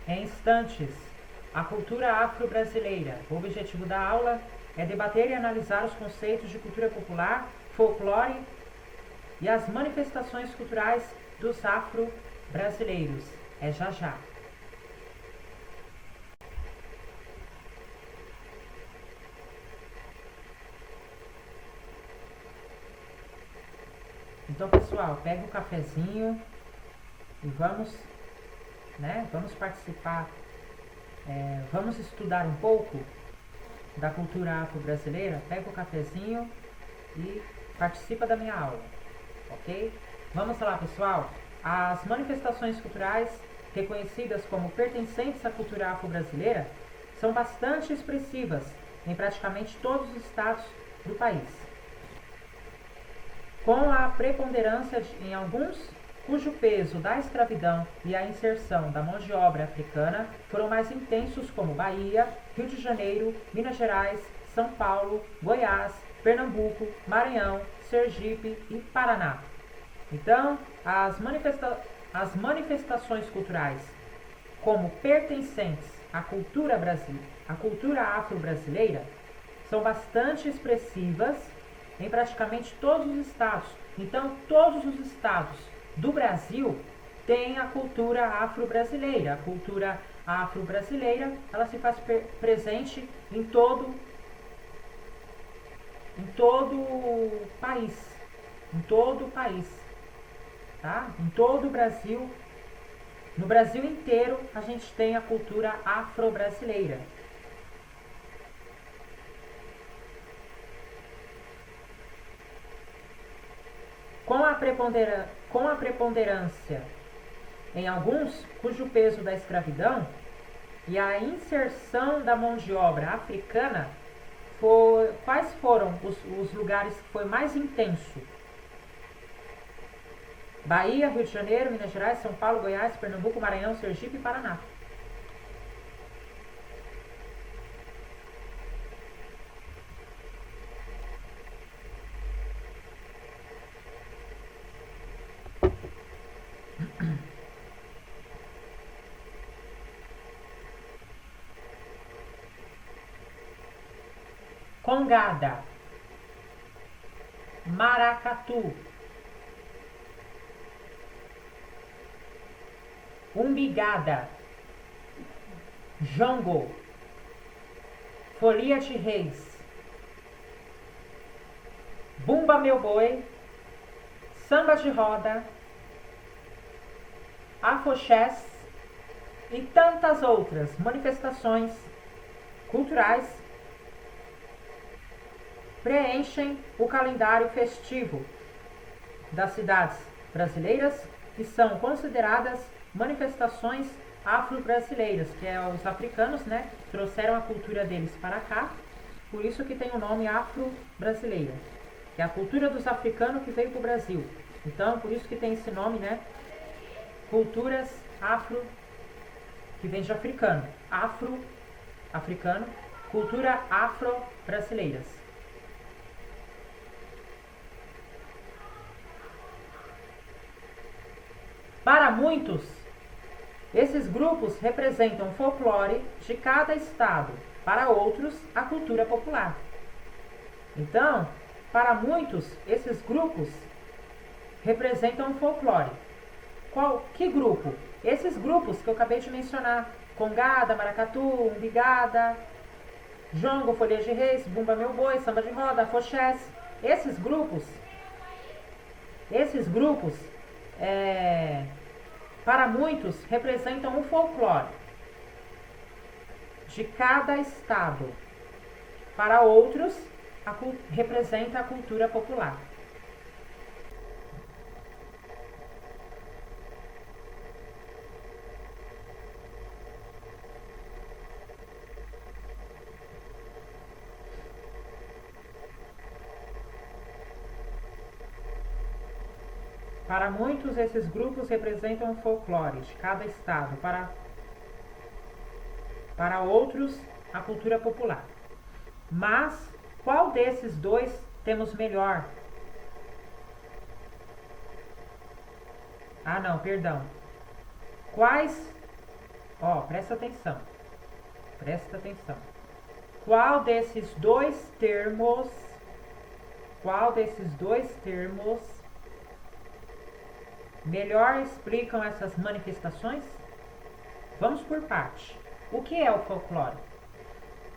em instantes a cultura afro-brasileira. O objetivo da aula é debater e analisar os conceitos de cultura popular, folclore e as manifestações culturais dos afro-brasileiros. É já já. Então, pessoal, pega um cafezinho e vamos participar, vamos estudar um pouco da cultura afro-brasileira. Pega o cafezinho e participa da minha aula, ok? Vamos lá, pessoal. As manifestações culturais reconhecidas como pertencentes à cultura afro-brasileira são bastante expressivas em praticamente todos os estados do país, com a preponderância em alguns cujo peso da escravidão e a inserção da mão de obra africana foram mais intensos, como Bahia, Rio de Janeiro, Minas Gerais, São Paulo, Goiás, Pernambuco, Maranhão, Sergipe e Paraná. Então, as manifestações culturais como pertencentes à cultura afro-brasileira são bastante expressivas em praticamente todos os estados. Então, todos os estados do Brasil têm a cultura afro-brasileira. A cultura afro-brasileira, ela se faz presente em todo o país. Em todo o país. Tá? Em todo o Brasil. No Brasil inteiro, a gente tem a cultura afro-brasileira. Com a preponderância em alguns, cujo peso da escravidão e a inserção da mão de obra africana, quais foram os lugares que foi mais intenso? Bahia, Rio de Janeiro, Minas Gerais, São Paulo, Goiás, Pernambuco, Maranhão, Sergipe e Paraná. Congada, maracatu, umbigada, jongo, folia de reis, bumba meu boi, samba de roda, afoxés e tantas outras manifestações culturais preenchem o calendário festivo das cidades brasileiras e são consideradas manifestações afro-brasileiras, que os africanos, né, trouxeram a cultura deles para cá, por isso que tem o nome afro-brasileira, que é a cultura dos africanos que veio para o Brasil. Então, por isso que tem esse nome, né, culturas afro, que vem de africano, africano, cultura afro-brasileiras. Para muitos, esses grupos representam o folclore de cada estado, para outros, a cultura popular. Então, para muitos, esses grupos representam o folclore. Que grupo? Esses grupos que eu acabei de mencionar: congada, maracatu, umbigada, jongo, folia de reis, bumba meu boi, samba de roda, afoxés. Esses grupos, para muitos, representam o folclore de cada estado. Para outros, representa a cultura popular. Para muitos, esses grupos representam o folclore de cada estado. Para outros, a cultura popular. Mas, qual desses dois temos melhor? Ó, presta atenção. Presta atenção. Qual desses dois termos melhor explicam essas manifestações? Vamos por parte. O que é o folclore?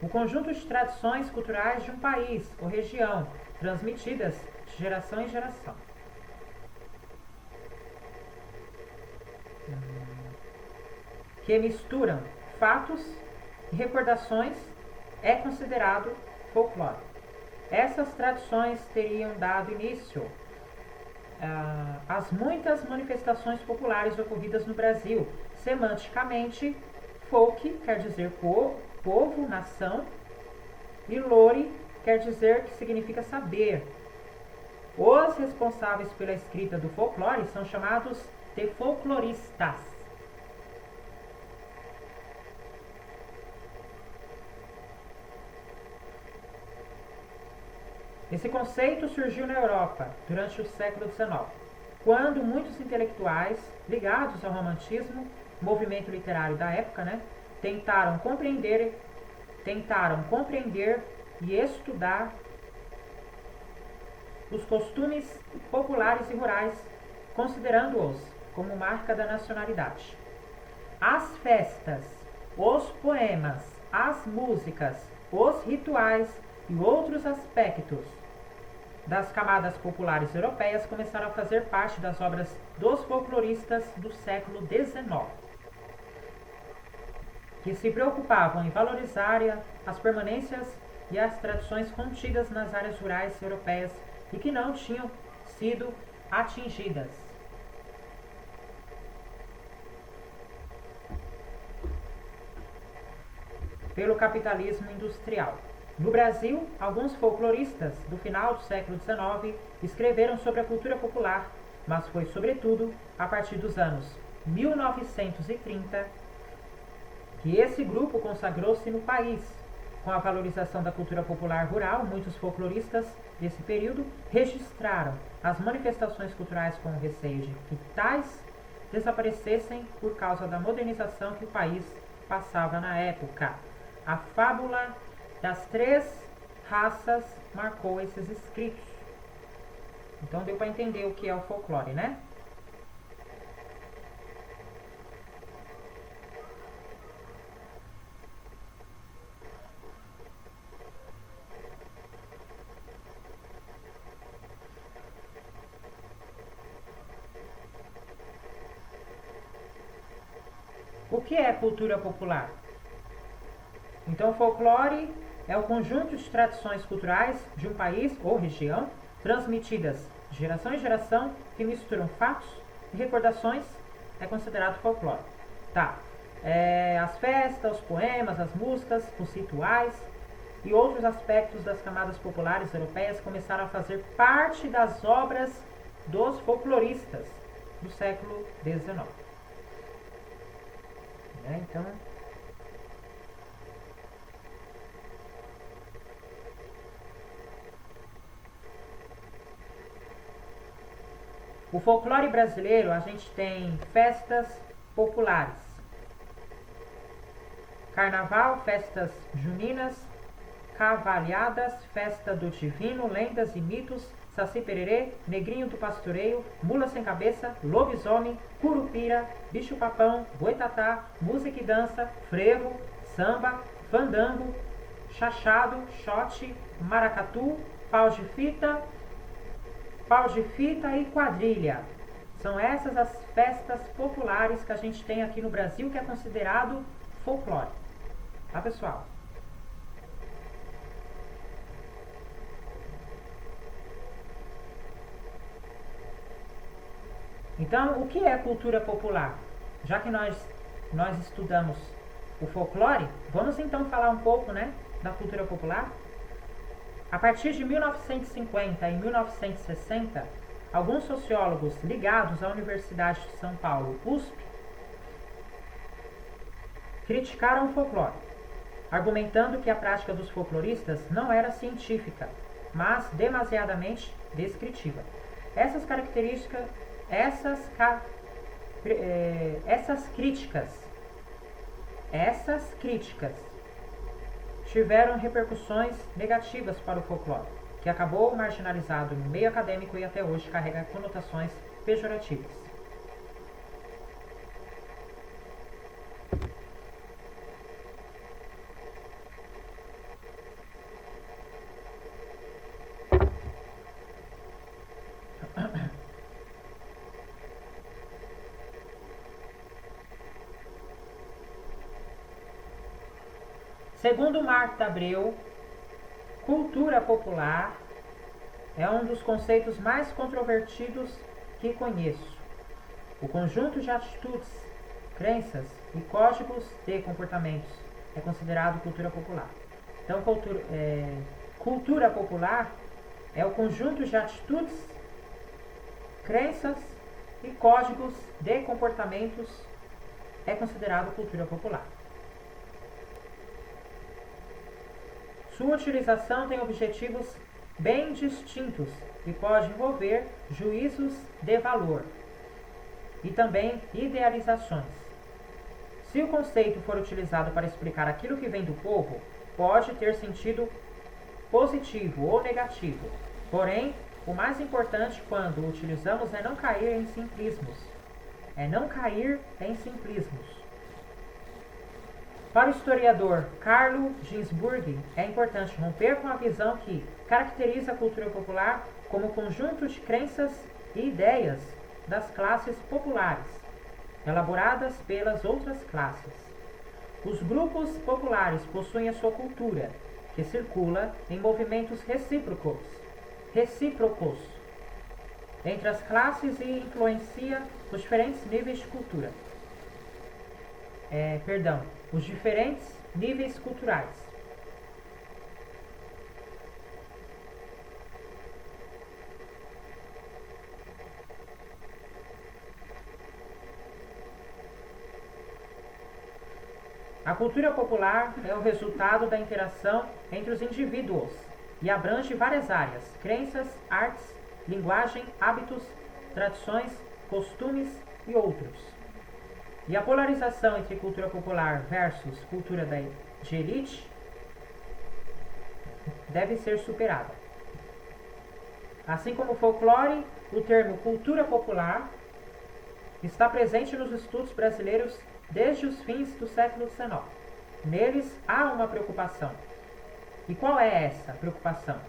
O conjunto de tradições culturais de um país ou região, transmitidas de geração em geração. Que misturam fatos e recordações é considerado folclore. Essas tradições teriam dado início às muitas manifestações populares ocorridas no Brasil. Semanticamente, folk quer dizer povo, nação, e lore quer dizer que significa saber. Os responsáveis pela escrita do folclore são chamados de folcloristas. Esse conceito surgiu na Europa durante o século XIX, quando muitos intelectuais ligados ao romantismo, movimento literário da época, tentaram compreender e estudar os costumes populares e rurais, considerando-os como marca da nacionalidade. As festas, os poemas, as músicas, os rituais e outros aspectos das camadas populares europeias começaram a fazer parte das obras dos folcloristas do século XIX, que se preocupavam em valorizar as permanências e as tradições contidas nas áreas rurais europeias e que não tinham sido atingidas. Pelo capitalismo industrial. No Brasil, alguns folcloristas do final do século XIX escreveram sobre a cultura popular, mas foi sobretudo a partir dos anos 1930 que esse grupo consagrou-se no país. Com a valorização da cultura popular rural, muitos folcloristas desse período registraram as manifestações culturais com o receio de que tais desaparecessem por causa da modernização que o país passava na época. A fábula das três raças marcou esses escritos. Então deu para entender o que é o folclore, né? O que é cultura popular? Então, o folclore é o conjunto de tradições culturais de um país ou região, transmitidas de geração em geração, que misturam fatos e recordações, é considerado folclore. Tá. As festas, os poemas, as músicas, os rituais e outros aspectos das camadas populares europeias começaram a fazer parte das obras dos folcloristas do século XIX. Então, o folclore brasileiro, a gente tem festas populares. Carnaval, festas juninas, cavalhadas, festa do divino, lendas e mitos, Saci Pererê, Negrinho do Pastoreio, Mula Sem Cabeça, Lobisomem, Curupira, Bicho-Papão, Boitatá, Música e Dança, Frevo, Samba, Fandango, Chachado, Xote, Maracatu, Pau de Fita e Quadrilha. São essas as festas populares que a gente tem aqui no Brasil, que é considerado folclore. Tá, pessoal? Então, o que é cultura popular? Já que nós estudamos o folclore, vamos então falar um pouco, da cultura popular? A partir de 1950 e 1960, alguns sociólogos ligados à Universidade de São Paulo, USP, criticaram o folclore, argumentando que a prática dos folcloristas não era científica, mas demasiadamente descritiva. Essas críticas Essas críticas tiveram repercussões negativas para o folclore, que acabou marginalizado no meio acadêmico e até hoje carrega conotações pejorativas. Segundo Marta Abreu, cultura popular é um dos conceitos mais controvertidos que conheço. O conjunto de atitudes, crenças e códigos de comportamentos é considerado cultura popular. Então, cultura popular é o conjunto de atitudes, crenças e códigos de comportamentos é considerado cultura popular. Sua utilização tem objetivos bem distintos e pode envolver juízos de valor e também idealizações. Se o conceito for utilizado para explicar aquilo que vem do povo, pode ter sentido positivo ou negativo. Porém, o mais importante quando o utilizamos é não cair em simplismos. Para o historiador Carlo Ginzburg, é importante romper com a visão que caracteriza a cultura popular como conjunto de crenças e ideias das classes populares, elaboradas pelas outras classes. Os grupos populares possuem a sua cultura, que circula em movimentos recíprocos entre as classes e influencia os diferentes níveis de cultura. Os diferentes níveis culturais. A cultura popular é o resultado da interação entre os indivíduos e abrange várias áreas: crenças, artes, linguagem, hábitos, tradições, costumes e outros. E a polarização entre cultura popular versus cultura de elite deve ser superada. Assim como o folclore, o termo cultura popular está presente nos estudos brasileiros desde os fins do século XIX. Neles há uma preocupação. E qual é essa preocupação?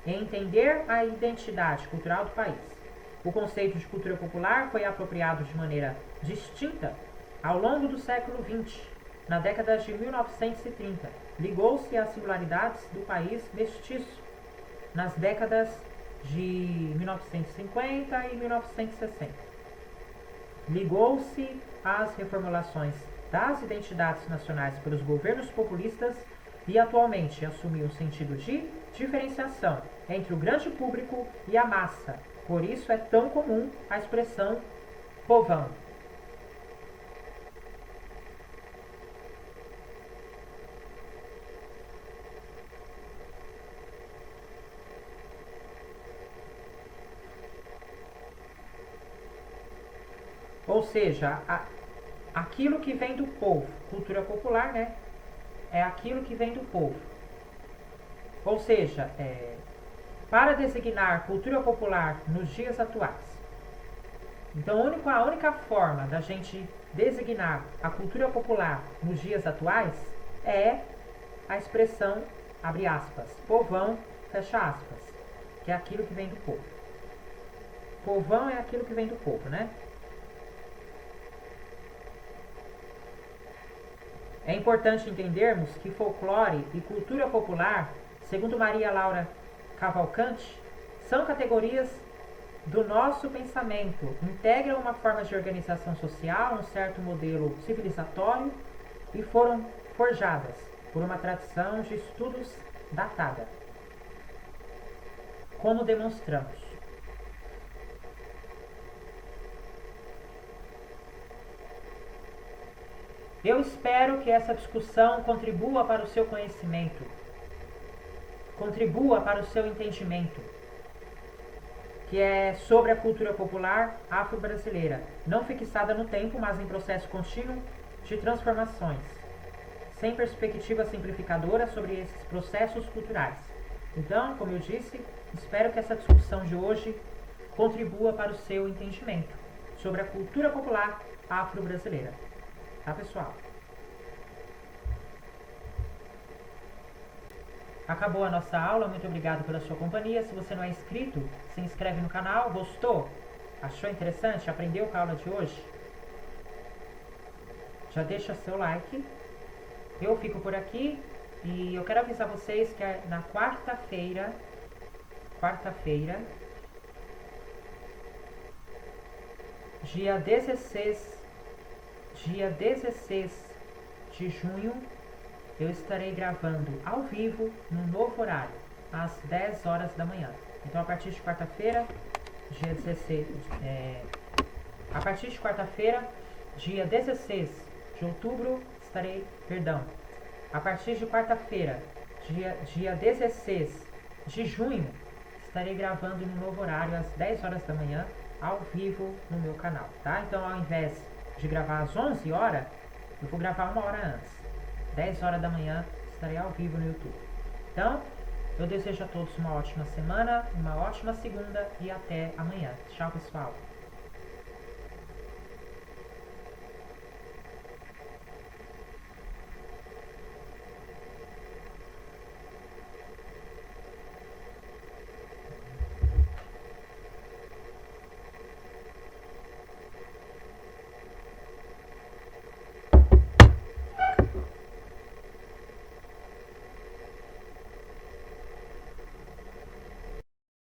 Em entender a identidade cultural do país. O conceito de cultura popular foi apropriado de maneira distinta ao longo do século XX, na década de 1930, ligou-se às singularidades do país mestiço. Nas décadas de 1950 e 1960, ligou-se às reformulações das identidades nacionais pelos governos populistas e atualmente assumiu o sentido de diferenciação entre o grande público e a massa. Por isso é tão comum a expressão povão. Ou seja, aquilo que vem do povo, cultura popular, né? É aquilo que vem do povo. Ou seja, para designar cultura popular nos dias atuais. Então, a única forma da gente designar a cultura popular nos dias atuais é a expressão, abre aspas, povão, fecha aspas, que é aquilo que vem do povo. Povão é aquilo que vem do povo, né? É importante entendermos que folclore e cultura popular, segundo Maria Laura Cavalcante, são categorias do nosso pensamento, integram uma forma de organização social, um certo modelo civilizatório e foram forjadas por uma tradição de estudos datada. Como demonstramos? Eu espero que essa discussão contribua para o seu conhecimento, contribua para o seu entendimento, que é sobre a cultura popular afro-brasileira, não fixada no tempo, mas em processo contínuo de transformações. sem perspectiva simplificadora sobre esses processos culturais. Então, como eu disse, espero que essa discussão de hoje contribua para o seu entendimento sobre a cultura popular afro-brasileira. Tá, pessoal? Acabou a nossa aula, muito obrigado pela sua companhia. Se você não é inscrito, se inscreve no canal. Gostou? Achou interessante? Aprendeu com a aula de hoje? Já deixa seu like. Eu fico por aqui e eu quero avisar vocês que na quarta-feira, dia 16 de junho, eu estarei gravando ao vivo no novo horário, às 10 horas da manhã. Então, a partir de quarta-feira, dia 16 de outubro, a partir de quarta-feira, dia 16 de junho, estarei gravando no novo horário, às 10 horas da manhã, ao vivo no meu canal, tá? Então, ao invés de gravar às 11 horas, eu vou gravar uma hora antes. 10 horas da manhã, estarei ao vivo no YouTube. Então, eu desejo a todos uma ótima semana, uma ótima segunda e até amanhã. Tchau, pessoal!